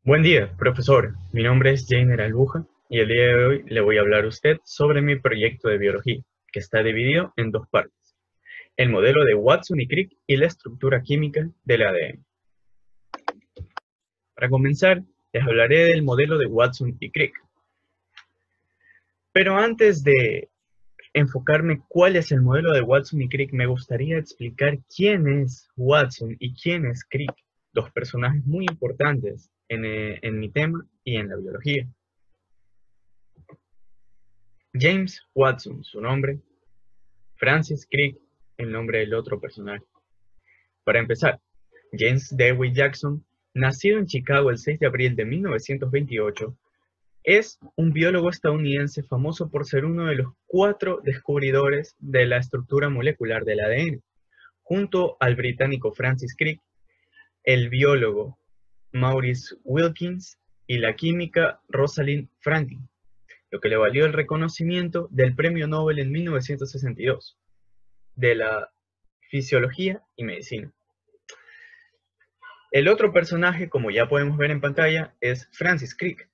Buen día, profesor. Mi nombre es Jainer Albuja y el día de hoy le voy a hablar a usted sobre mi proyecto de biología, que está dividido en dos partes: el modelo de Watson y Crick y la estructura química del ADN. Para comenzar, les hablaré del modelo de Watson y Crick. Pero antes de enfocarme cuál es el modelo de Watson y Crick, me gustaría explicar quién es Watson y quién es Crick, dos personajes muy importantes en mi tema y en la biología. James Watson, su nombre; Francis Crick, el nombre del otro personaje. Para empezar, James Dewey Jackson, nacido en Chicago el 6 de abril de 1928, es un biólogo estadounidense famoso por ser uno de los 4 descubridores de la estructura molecular del ADN, junto al británico Francis Crick, el biólogo Maurice Wilkins y la química Rosalind Franklin, lo que le valió el reconocimiento del Premio Nobel en 1962 de la fisiología y medicina. El otro personaje, como ya podemos ver en pantalla, es Francis Crick.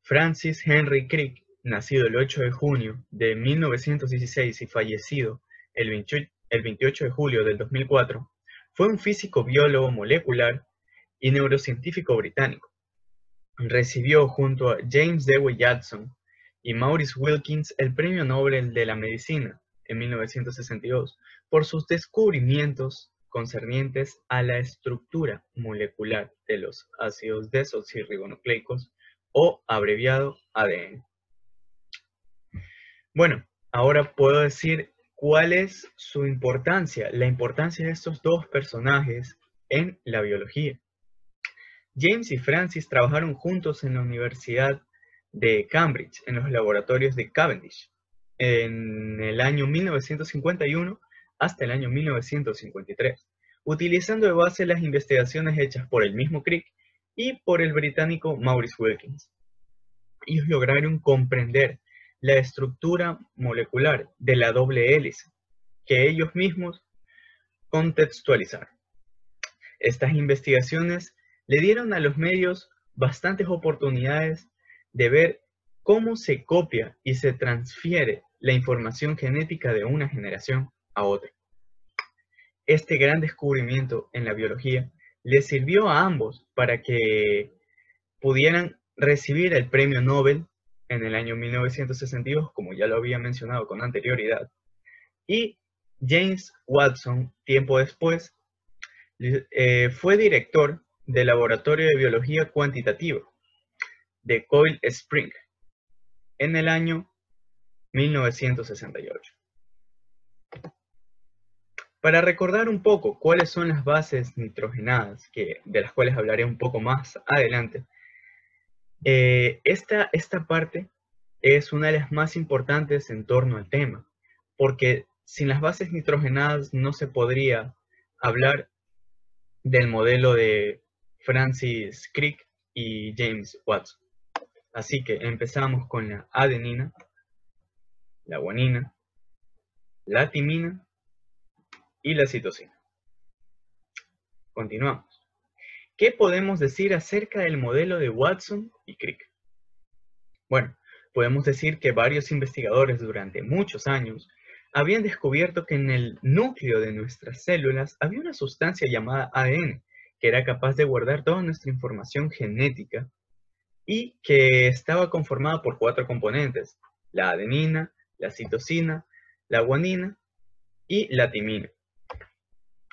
Francis Henry Crick, nacido el 8 de junio de 1916 y fallecido el 28 de julio del 2004, fue un físico, biólogo molecular y neurocientífico británico. Recibió junto a James Dewey Jackson y Maurice Wilkins el Premio Nobel de la Medicina en 1962 por sus descubrimientos concernientes a la estructura molecular de los ácidos desoxirribonucleicos, o abreviado ADN. Bueno, ahora puedo decir cuál es su importancia, la importancia de estos dos personajes en la biología. James y Francis trabajaron juntos en la Universidad de Cambridge, en los laboratorios de Cavendish, en el año 1951 hasta el año 1953, utilizando de base las investigaciones hechas por el mismo Crick y por el británico Maurice Wilkins. Ellos lograron comprender la estructura molecular de la doble hélice, que ellos mismos contextualizaron. Estas investigaciones le dieron a los medios bastantes oportunidades de ver cómo se copia y se transfiere la información genética de una generación a otra. Este gran descubrimiento en la biología les sirvió a ambos para que pudieran recibir el Premio Nobel en el año 1962, como ya lo había mencionado con anterioridad, y James Watson, tiempo después, fue director del Laboratorio de Biología Cuantitativa de Coil Spring en el año 1968. Para recordar un poco cuáles son las bases nitrogenadas, de las cuales hablaré un poco más adelante, esta parte es una de las más importantes en torno al tema, porque sin las bases nitrogenadas no se podría hablar del modelo de Francis Crick y James Watson. Así que empezamos con la adenina, la guanina, la timina y la citosina. Continuamos. ¿Qué podemos decir acerca del modelo de Watson y Crick? Bueno, podemos decir que varios investigadores durante muchos años habían descubierto que en el núcleo de nuestras células había una sustancia llamada ADN, que era capaz de guardar toda nuestra información genética y que estaba conformada por 4 componentes: la adenina, la citosina, la guanina y la timina.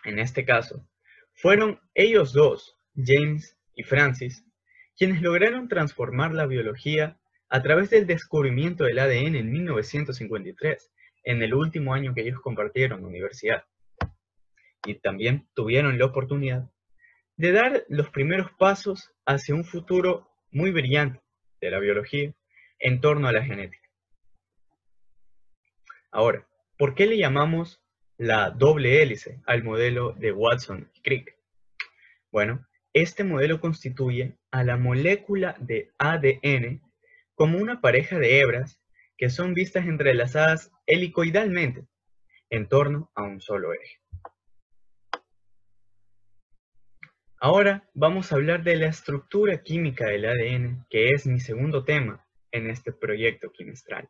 En este caso, fueron ellos dos, James y Francis, quienes lograron transformar la biología a través del descubrimiento del ADN en 1953, en el último año que ellos compartieron la universidad. Y también tuvieron la oportunidad de dar los primeros pasos hacia un futuro muy brillante de la biología en torno a la genética. Ahora, ¿por qué le llamamos la doble hélice al modelo de Watson y Crick? Bueno, este modelo constituye a la molécula de ADN como una pareja de hebras que son vistas entrelazadas helicoidalmente en torno a un solo eje. Ahora vamos a hablar de la estructura química del ADN, que es mi segundo tema en este proyecto quimestral.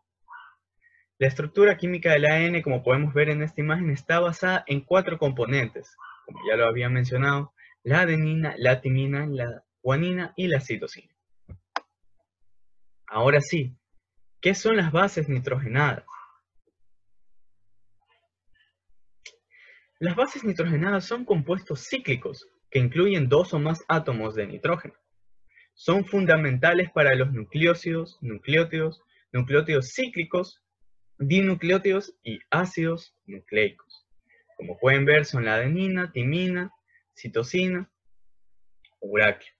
La estructura química del ADN, como podemos ver en esta imagen, está basada en 4 componentes, como ya lo había mencionado: la adenina, la timina, la guanina y la citosina. Ahora sí, ¿qué son las bases nitrogenadas? Las bases nitrogenadas son compuestos cíclicos que incluyen 2 o más átomos de nitrógeno. Son fundamentales para los nucleócidos, nucleótidos cíclicos, dinucleótidos y ácidos nucleicos. Como pueden ver, son la adenina, timina, citosina, uráqueo.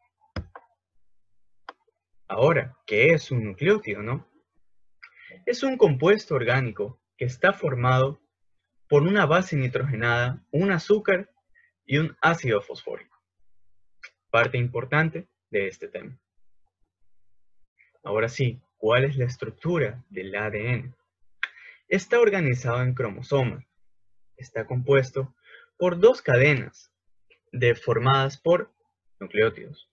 Ahora, ¿qué es un nucleótido, no? Es un compuesto orgánico que está formado por una base nitrogenada, un azúcar y un ácido fosfórico. Parte importante de este tema. Ahora sí, ¿cuál es la estructura del ADN? Está organizado en cromosomas. Está compuesto por 2 cadenas formadas por nucleótidos.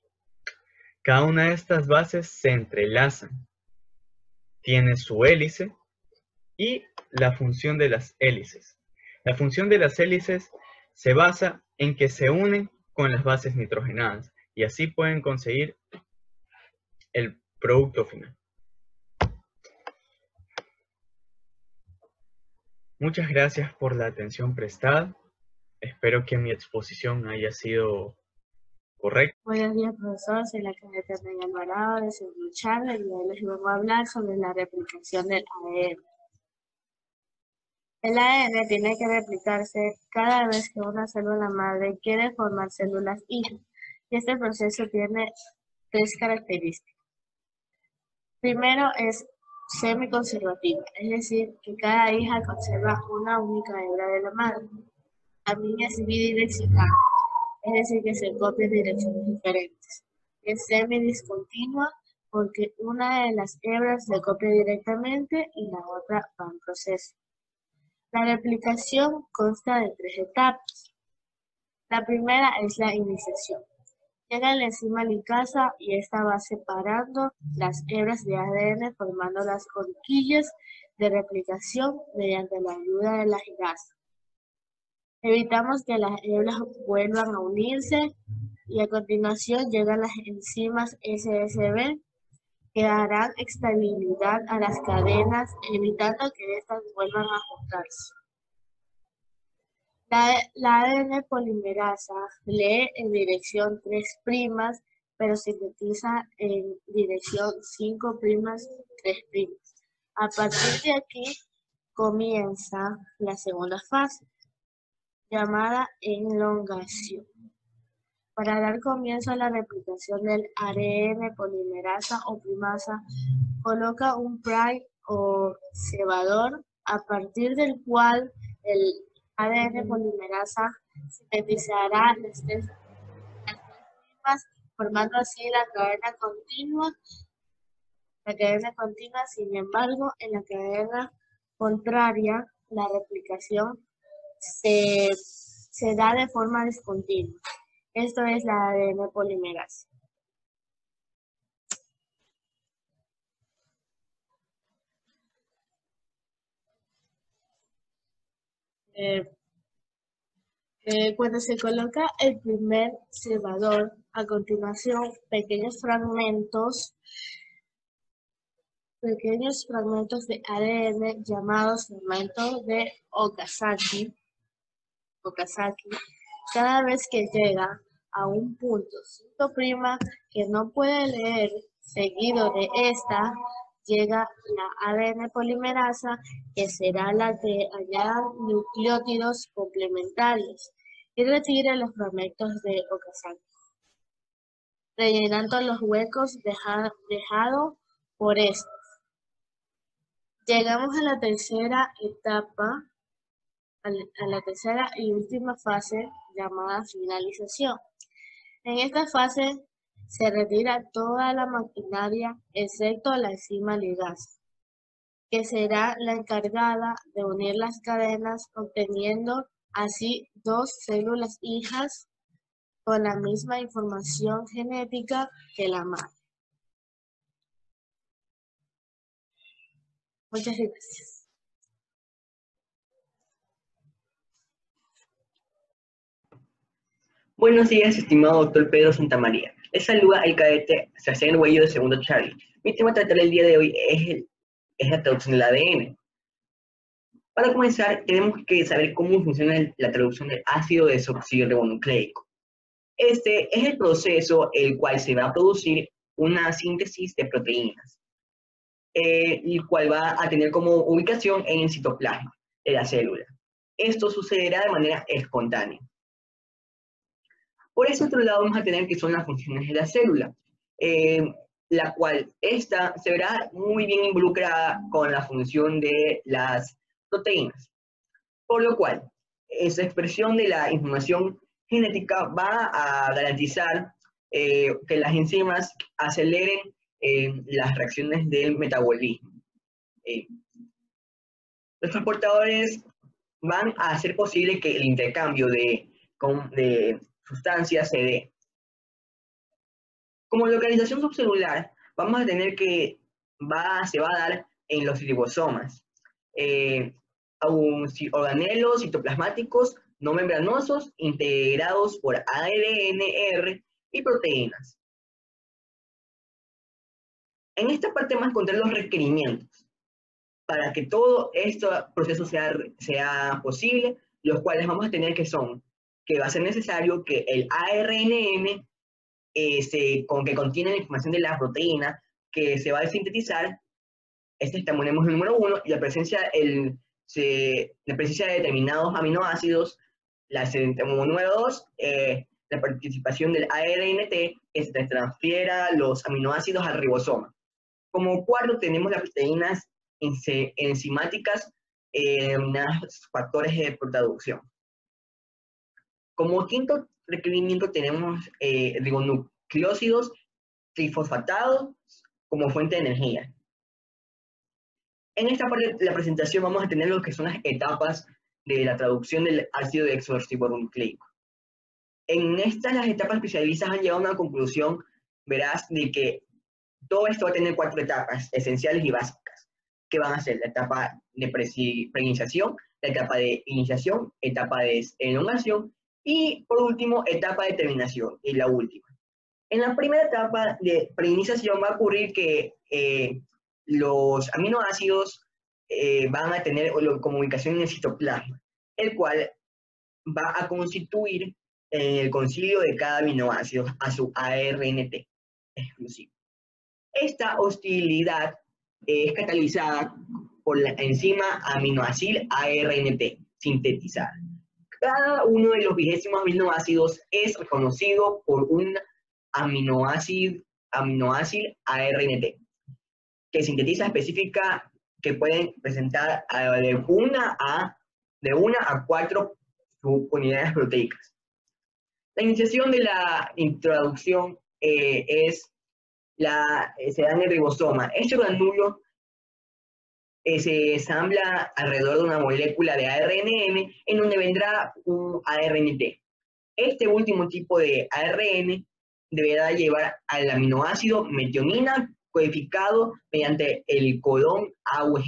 Cada una de estas bases se entrelazan. Tiene su hélice y la función de las hélices. La función de las hélices se basa en que se unen con las bases nitrogenadas y así pueden conseguir el producto final. Muchas gracias por la atención prestada. Espero que mi exposición haya sido correcta. Buenos días, profesor. Soy la cadeta Megan Alvarado de segundo Charla y hoy les vengo a hablar sobre la replicación del ADN. El ADN tiene que replicarse cada vez que una célula madre quiere formar células hijas, y este proceso tiene 3 características. Primero es semiconservativa, es decir, que cada hija conserva una única hebra de la madre. También es bidireccional, es decir, que se copia en direcciones diferentes. Es semidiscontinua porque una de las hebras se copia directamente y la otra va en proceso. La replicación consta de 3 etapas. La primera es la iniciación. Llega la enzima ligasa y esta va separando las hebras de ADN formando las horquillas de replicación mediante la ayuda de la ligasa. Evitamos que las hebras vuelvan a unirse y a continuación llegan las enzimas SSB que darán estabilidad a las cadenas, evitando que estas vuelvan a juntarse. La ADN polimerasa lee en dirección 3', pero sintetiza en dirección 5', 3'. A partir de aquí comienza la segunda fase, llamada elongación. Para dar comienzo a la replicación del ARN polimerasa o primasa, coloca un prime o cebador a partir del cual el ADN polimerasa sintetizará las 3' formando así la cadena continua. Sin embargo, en la cadena contraria, la replicación se da de forma discontinua. Esto es la ADN polimerasa. Cuando se coloca el primer cebador, a continuación pequeños fragmentos de ADN llamados fragmentos de Okazaki, cada vez que llega a un punto 5' que no puede leer, seguido de esta, llega la ADN polimerasa, que será la que añada nucleótidos complementarios y retire los fragmentos de Okazaki, rellenando los huecos dejados por estos. Llegamos a la tercera etapa, a la tercera y última fase, llamada finalización. En esta fase se retira toda la maquinaria excepto la enzima ligasa, que será la encargada de unir las cadenas, obteniendo así 2 células hijas con la misma información genética que la madre. Muchas gracias. Buenos días, estimado doctor Pedro Santamaría. Les saluda el cadete Sebastián Huello de segundo Charlie. Mi tema a tratar el día de hoy es la traducción del ADN. Para comenzar, tenemos que saber cómo funciona la traducción del ácido desoxirribonucleico. Este es el proceso el cual se va a producir una síntesis de proteínas, el cual va a tener como ubicación en el citoplasma de la célula. Esto sucederá de manera espontánea. Por ese otro lado vamos a tener que son las funciones de la célula, la cual esta se verá muy bien involucrada con la función de las proteínas. Por lo cual, esa expresión de la información genética va a garantizar que las enzimas aceleren las reacciones del metabolismo. Los transportadores van a hacer posible que el intercambio de sustancias se dé. Como localización subcelular, vamos a tener que se va a dar en los ribosomas, organelos citoplasmáticos no membranosos integrados por ARN y proteínas. En esta parte vamos a encontrar los requerimientos para que todo este proceso sea posible, los cuales vamos a tener que va a ser necesario que el ARNM que contiene la información de la proteína que se va a sintetizar, tenemos el número 1, y la presencia de determinados aminoácidos, como número 2, la participación del ARNT, que se transfiera los aminoácidos al ribosoma. Como cuarto, tenemos las proteínas enzimáticas denominadas factores de traducción. Como quinto requerimiento tenemos ribonucleósidos trifosfatados como fuente de energía. En esta parte de la presentación vamos a tener lo que son las etapas de la traducción del ácido desoxirribonucleico. En estas las etapas especializadas han llegado a una conclusión veraz de que todo esto va a tener 4 etapas esenciales y básicas, que van a ser la etapa de preiniciación, la etapa de iniciación, etapa de elongación y, por último, etapa de terminación, y la última. En la primera etapa de preiniciación va a ocurrir que los aminoácidos van a tener como ubicación en el citoplasma, el cual va a constituir el concilio de cada aminoácido a su ARNT exclusivo. Esta hostilidad es catalizada por la enzima aminoácil ARNT sintetizada. Cada uno de los 20 aminoácidos es reconocido por un aminoácido ARNT, que sintetiza específica que pueden presentar de una a 4 unidades proteicas. La iniciación de la introducción se da en el ribosoma. Este granulo se ensambla alrededor de una molécula de ARNM en donde vendrá un ARNT. Este último tipo de ARN deberá llevar al aminoácido metionina codificado mediante el codón AUG,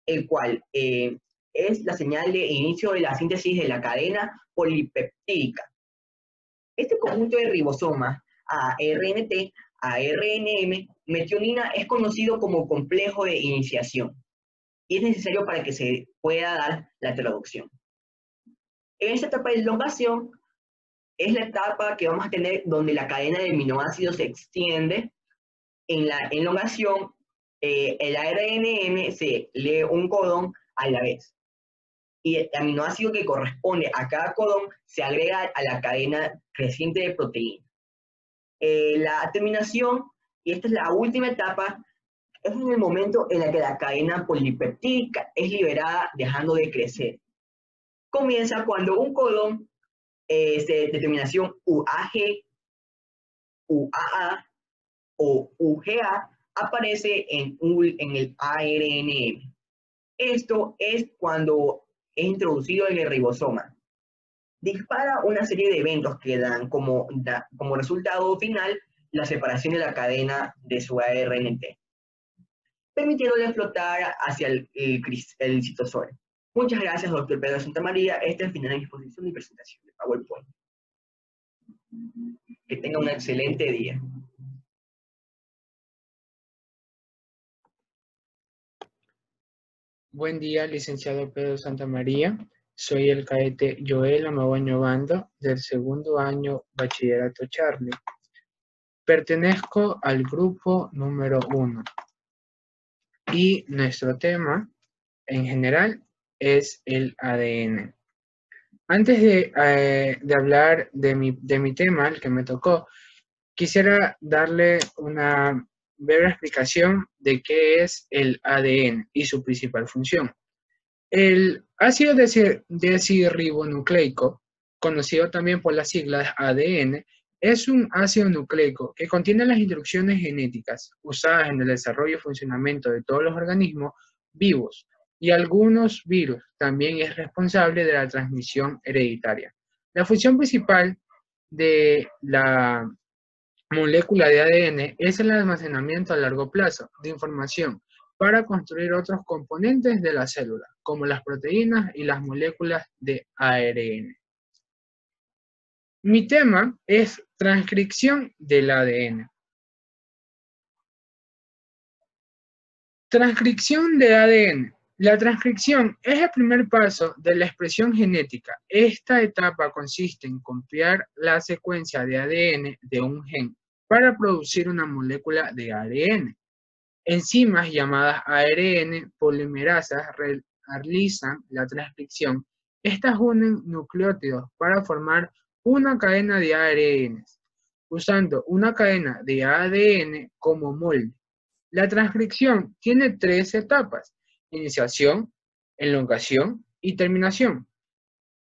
el cual es la señal de inicio de la síntesis de la cadena polipeptídica. Este conjunto de ribosomas ARNT, ARNM, metionina es conocido como complejo de iniciación y es necesario para que se pueda dar la traducción. En esta etapa de elongación es la etapa que vamos a tener donde la cadena de aminoácidos se extiende. En la elongación, el ARNM se lee un codón a la vez. Y el aminoácido que corresponde a cada codón se agrega a la cadena creciente de proteína. La terminación, y esta es la última etapa, es en el momento en el que la cadena polipeptídica es liberada dejando de crecer. Comienza cuando un codón de terminación UAG, UAA o UGA aparece en el ARNM. Esto es cuando es introducido en el ribosoma. dispara una serie de eventos que dan como resultado final la separación de la cadena de su ARNT, permitiéndole flotar hacia el citosol. Muchas gracias, doctor Pedro Santamaría. Este es el final de mi exposición y presentación de PowerPoint. Que tenga un excelente día. Buen día, licenciado Pedro Santamaría. Soy el cadete Joel Amaguaño Bando del segundo año Bachillerato Charlie. Pertenezco al grupo número 1 y nuestro tema en general es el ADN. Antes de hablar de mi tema, el que me tocó, quisiera darle una breve explicación de qué es el ADN y su principal función. El ácido desoxirribonucleico, conocido también por las siglas ADN, es un ácido nucleico que contiene las instrucciones genéticas usadas en el desarrollo y funcionamiento de todos los organismos vivos y algunos virus. También es responsable de la transmisión hereditaria. La función principal de la molécula de ADN es el almacenamiento a largo plazo de información para construir otros componentes de la célula, como las proteínas y las moléculas de ARN. Mi tema es transcripción del ADN. Transcripción de ADN. La transcripción es el primer paso de la expresión genética. Esta etapa consiste en copiar la secuencia de ADN de un gen para producir una molécula de ARN. Enzimas llamadas ARN polimerasas realizan la transcripción. Estas unen nucleótidos para formar una cadena de ARN, usando una cadena de ADN como molde. La transcripción tiene 3 etapas: iniciación, elongación y terminación.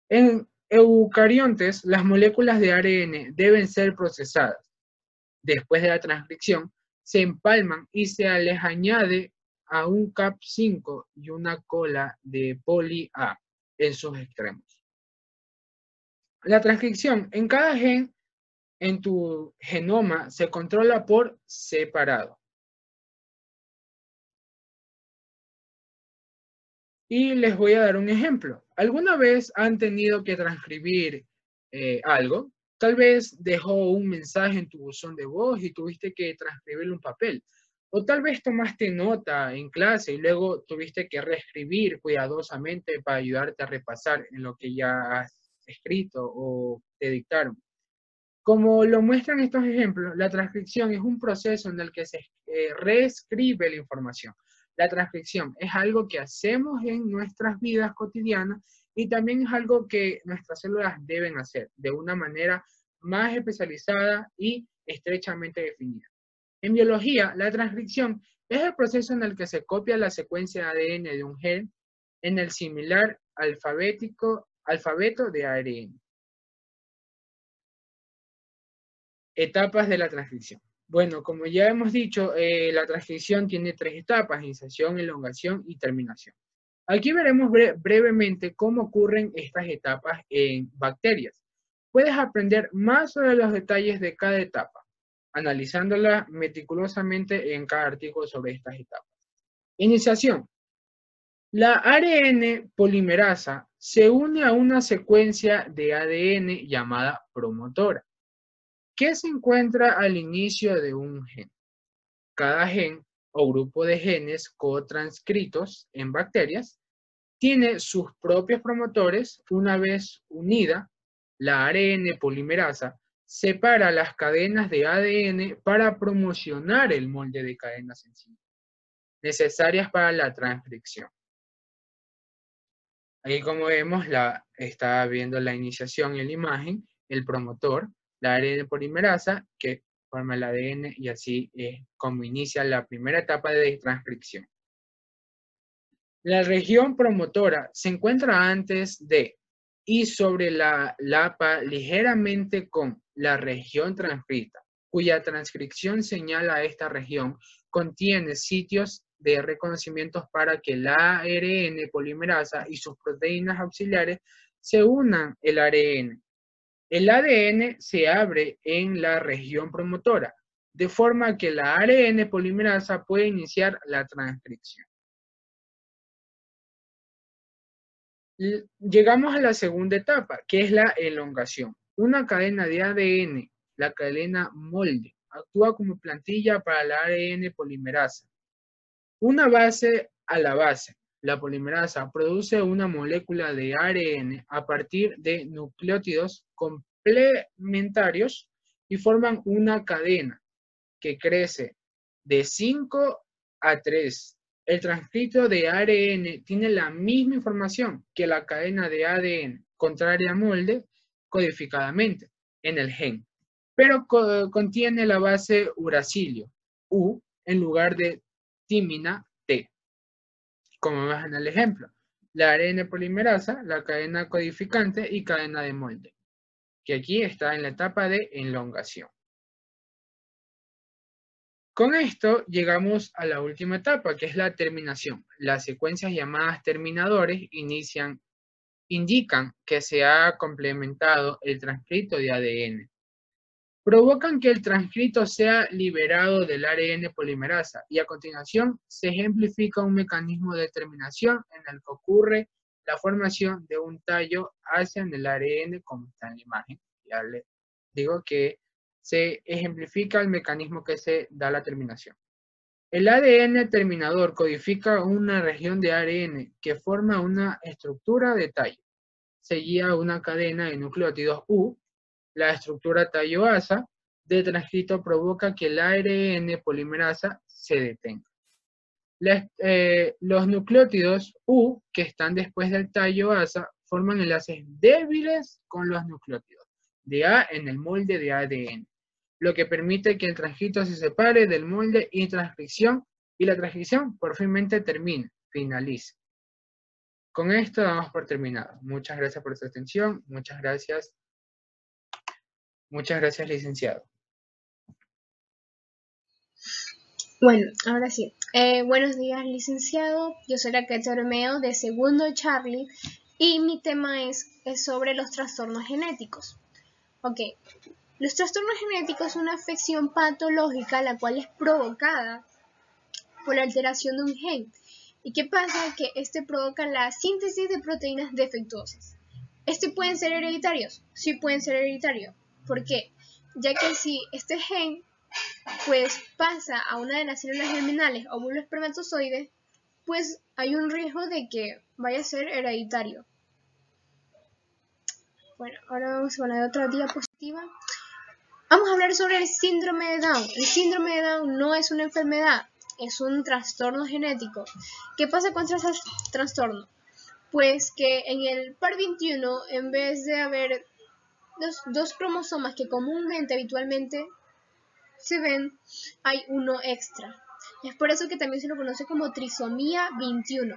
En eucariontes, las moléculas de ARN deben ser procesadas. Después de la transcripción, se empalman y se les añade a un Cap5 y una cola de poli A en sus extremos. La transcripción en cada gen en tu genoma se controla por separado. Y les voy a dar un ejemplo. ¿Alguna vez han tenido que transcribir algo? Tal vez dejó un mensaje en tu buzón de voz y tuviste que transcribirlo en un papel. O tal vez tomaste nota en clase y luego tuviste que reescribir cuidadosamente para ayudarte a repasar en lo que ya has escrito o te dictaron. Como lo muestran estos ejemplos, la transcripción es un proceso en el que se reescribe la información. La transcripción es algo que hacemos en nuestras vidas cotidianas y también es algo que nuestras células deben hacer de una manera más especializada y estrechamente definida. En biología, la transcripción es el proceso en el que se copia la secuencia de ADN de un gen en el similar alfabeto de ARN. Etapas de la transcripción. Bueno, como ya hemos dicho, la transcripción tiene 3 etapas: iniciación, elongación y terminación. Aquí veremos brevemente cómo ocurren estas etapas en bacterias. Puedes aprender más sobre los detalles de cada etapa, analizándola meticulosamente en cada artículo sobre estas etapas. Iniciación. La ARN polimerasa se une a una secuencia de ADN llamada promotora, que se encuentra al inicio de un gen. Cada gen o grupo de genes cotranscritos en bacterias tiene sus propios promotores. Una vez unida, la ARN polimerasa separa las cadenas de ADN para promocionar el molde de cadenas sencillas necesarias para la transcripción. Aquí, como vemos, está viendo la iniciación en la imagen, el promotor, la ARN polimerasa, que forma el ADN, y así es como inicia la primera etapa de transcripción. La región promotora se encuentra antes de y sobre la lapa ligeramente con la región transcrita, cuya transcripción señala a esta región, contiene sitios de reconocimientos para que la ARN polimerasa y sus proteínas auxiliares se unan el ARN. El ADN se abre en la región promotora, de forma que la ARN polimerasa puede iniciar la transcripción. Llegamos a la segunda etapa, que es la elongación. Una cadena de ADN, la cadena molde, actúa como plantilla para la ARN polimerasa. Una base a la base. La polimerasa produce una molécula de ARN a partir de nucleótidos complementarios y forman una cadena que crece de 5 a 3. El transcrito de ARN tiene la misma información que la cadena de ADN, contraria a molde, codificadamente en el gen, pero contiene la base uracilio, U, en lugar de timina, T. Como ves en el ejemplo, la ARN polimerasa, la cadena codificante y cadena de molde, que aquí está en la etapa de elongación. Con esto llegamos a la última etapa, que es la terminación. Las secuencias llamadas terminadores indican que se ha complementado el transcrito de ADN. Provocan que el transcrito sea liberado del ARN polimerasa y a continuación se ejemplifica un mecanismo de terminación en el que ocurre la formación de un tallo hacia el ARN, como está en la imagen. Ya les digo que se ejemplifica el mecanismo que se da la terminación. El ADN terminador codifica una región de ARN que forma una estructura de tallo. Seguía una cadena de nucleótidos U. La estructura tallo-asa de transcrito provoca que el ARN polimerasa se detenga. Los nucleótidos U que están después del tallo-asa forman enlaces débiles con los nucleótidos de A en el molde de ADN, lo que permite que el transcrito se separe del molde y la transcripción por finalmente termine, finalice. Con esto damos por terminado. Muchas gracias por su atención. Muchas gracias, licenciado. Bueno, ahora sí. Buenos días, licenciado. Yo soy Raquel Tormeo de segundo Charlie y mi tema es sobre los trastornos genéticos. Ok. Los trastornos genéticos son una afección patológica la cual es provocada por la alteración de un gen. ¿Y qué pasa? Que este provoca la síntesis de proteínas defectuosas. ¿Pueden ser hereditarios? Sí pueden ser hereditarios. ¿Por qué? Ya que si este gen pues pasa a una de las células germinales óvulo espermatozoide, pues hay un riesgo de que vaya a ser hereditario. Bueno, ahora vamos a poner otra diapositiva. Vamos a hablar sobre el síndrome de Down. El síndrome de Down no es una enfermedad, es un trastorno genético. ¿Qué pasa con este trastorno? Pues que en el par 21, en vez de haber dos cromosomas que comúnmente, habitualmente se ven, hay uno extra. Es por eso que también se lo conoce como trisomía 21.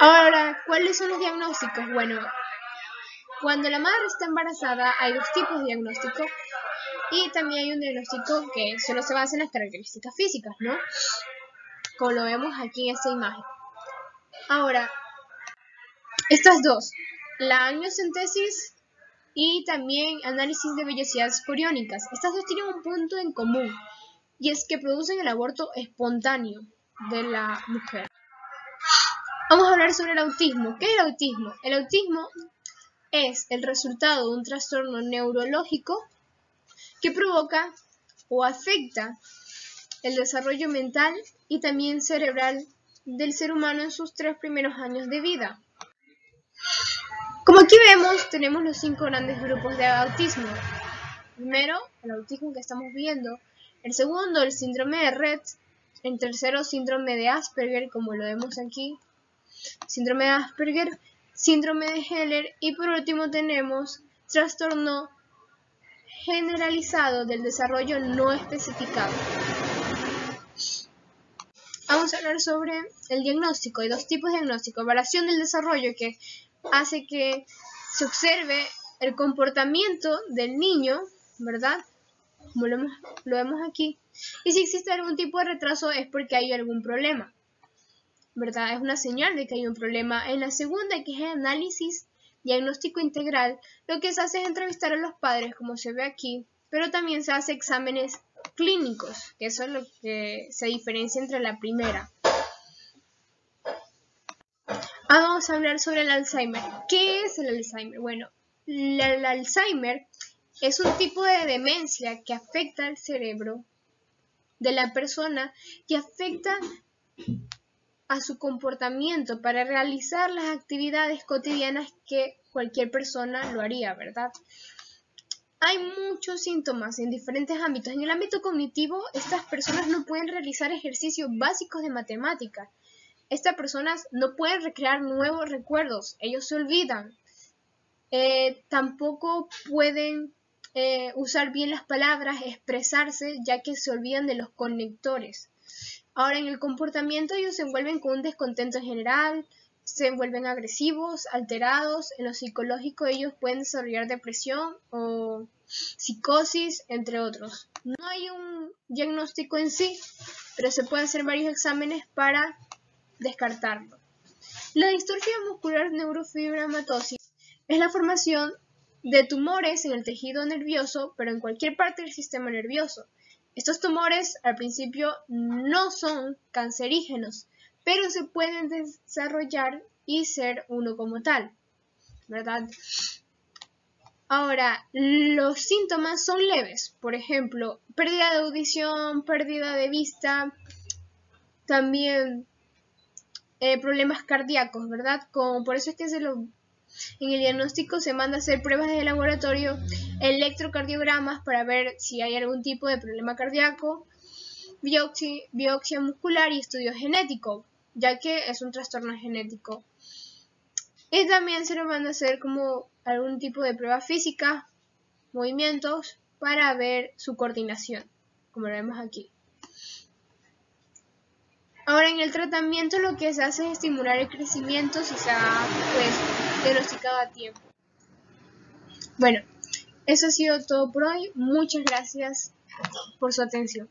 Ahora, ¿cuáles son los diagnósticos? Bueno, cuando la madre está embarazada hay dos tipos de diagnóstico y también hay un diagnóstico que solo se basa en las características físicas, ¿no? Como lo vemos aquí en esta imagen. Ahora, estas dos, la amniocentesis y también análisis de vellosidades coriónicas. Estas dos tienen un punto en común y es que producen el aborto espontáneo de la mujer. Vamos a hablar sobre el autismo. ¿Qué es el autismo? El autismo es el resultado de un trastorno neurológico que provoca o afecta el desarrollo mental y también cerebral del ser humano en sus 3 primeros años de vida. Como aquí vemos, tenemos los 5 grandes grupos de autismo. Primero, el autismo que estamos viendo. El segundo, el síndrome de Rett. El tercero, síndrome de Asperger, como lo vemos aquí. Síndrome de Asperger, síndrome de Heller. Y por último tenemos trastorno generalizado del desarrollo no especificado. Vamos a hablar sobre el diagnóstico. Hay 2 tipos de diagnóstico. Evaluación del desarrollo, que hace que se observe el comportamiento del niño, ¿verdad? Como lo vemos aquí. Y si existe algún tipo de retraso es porque hay algún problema. ¿verdad? Es una señal de que hay un problema. En la segunda, que es el análisis diagnóstico integral, lo que se hace es entrevistar a los padres, como se ve aquí, pero también se hace exámenes clínicos, que eso es lo que se diferencia entre la primera. Vamos a hablar sobre el Alzheimer. ¿Qué es el Alzheimer? Bueno, el Alzheimer es un tipo de demencia que afecta al cerebro de la persona, que afecta a su comportamiento para realizar las actividades cotidianas que cualquier persona lo haría, ¿verdad? Hay muchos síntomas en diferentes ámbitos. En el ámbito cognitivo, estas personas no pueden realizar ejercicios básicos de matemática. Estas personas no pueden recrear nuevos recuerdos, ellos se olvidan. Tampoco pueden usar bien las palabras, expresarse, ya que se olvidan de los conectores. Ahora, en el comportamiento ellos se envuelven con un descontento en general, se vuelven agresivos, alterados. En lo psicológico ellos pueden desarrollar depresión o psicosis, entre otros. No hay un diagnóstico en sí, pero se pueden hacer varios exámenes para descartarlo. La distrofia muscular neurofibromatosis es la formación de tumores en el tejido nervioso, pero en cualquier parte del sistema nervioso. Estos tumores al principio no son cancerígenos, pero se pueden desarrollar y ser uno como tal, ¿verdad? Ahora, los síntomas son leves, por ejemplo, pérdida de audición, pérdida de vista, también problemas cardíacos, ¿verdad? Por eso es que en el diagnóstico se manda a hacer pruebas de laboratorio, electrocardiogramas para ver si hay algún tipo de problema cardíaco, biopsia muscular y estudio genético, ya que es un trastorno genético. Y también se lo manda a hacer como algún tipo de prueba física, movimientos, para ver su coordinación, como lo vemos aquí. Ahora, en el tratamiento lo que se hace es estimular el crecimiento si se ha diagnosticado a tiempo. Bueno, eso ha sido todo por hoy. Muchas gracias por su atención.